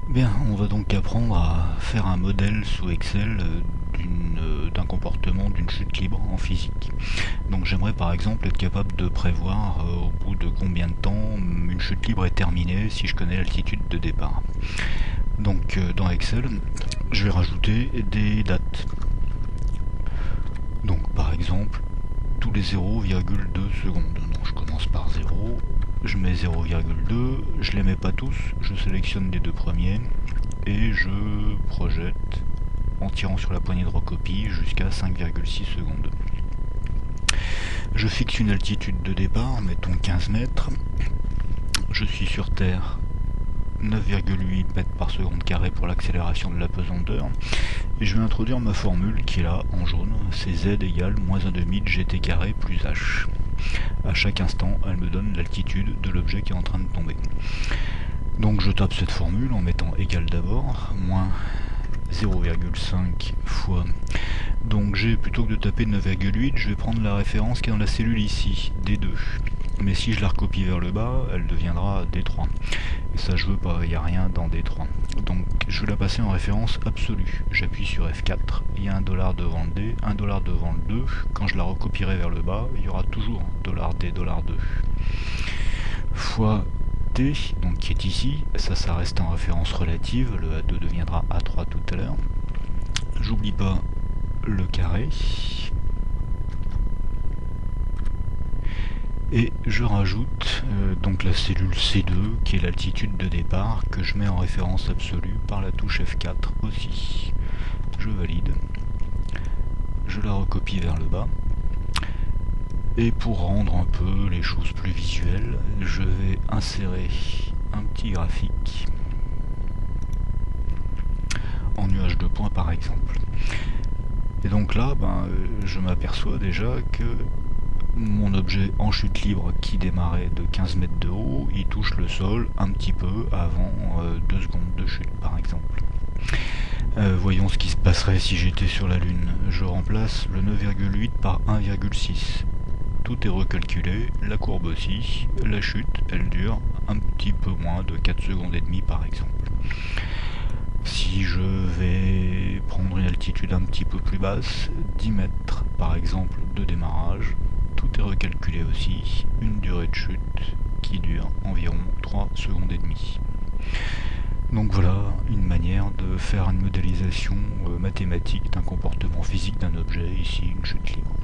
Bien, on va donc apprendre à faire un modèle sous Excel d'un comportement d'une chute libre en physique. Donc j'aimerais par exemple être capable de prévoir au bout de combien de temps une chute libre est terminée si je connais l'altitude de départ. Donc dans Excel, je vais rajouter des dates. Donc par exemple, tous les 0,2 secondes. Donc je commence par 0, je mets 0,2, je les mets pas tous, je sélectionne les deux premiers et je projette en tirant sur la poignée de recopie jusqu'à 5,6 secondes. Je fixe une altitude de départ, mettons 15 mètres. Je suis sur Terre 9,8 mètres par seconde carré pour l'accélération de la pesanteur. Et je vais introduire ma formule qui est là en jaune, c'est Z égale moins 1/2 de gt carré plus h. À chaque instant, elle me donne l'altitude de l'objet qui est en train de tomber. Donc je tape cette formule en mettant égal d'abord, moins 0,5 fois. Donc j'ai, plutôt que de taper 9,8, je vais prendre la référence qui est dans la cellule ici, D2. Mais si je la recopie vers le bas, elle deviendra D3. Et ça je veux pas, il n'y a rien dans D3. Donc je vais la passer en référence absolue. J'appuie sur F4, il y a $1 devant le D, $1 devant le 2. Quand je la recopierai vers le bas, il y aura toujours $D, $2. Fois T, donc qui est ici, ça reste en référence relative, le A2 deviendra A3 tout à l'heure. J'oublie pas le carré. Et je rajoute donc la cellule C2 qui est l'altitude de départ que je mets en référence absolue par la touche F4 aussi. Je valide. Je la recopie vers le bas. Et pour rendre un peu les choses plus visuelles, je vais insérer un petit graphique en nuage de points par exemple. Et donc là, je m'aperçois déjà que mon objet en chute libre qui démarrait de 15 mètres de haut, il touche le sol un petit peu avant 2 secondes de chute par exemple. Voyons ce qui se passerait si j'étais sur la Lune. Je remplace le 9,8 par 1,6. Tout est recalculé, la courbe aussi, la chute, elle dure un petit peu moins de 4 secondes et demie par exemple. Si je vais prendre une altitude un petit peu plus basse, 10 mètres par exemple de démarrage, tout est recalculé aussi, une durée de chute qui dure environ 3 secondes et demie. Donc voilà une manière de faire une modélisation mathématique d'un comportement physique d'un objet, ici une chute libre.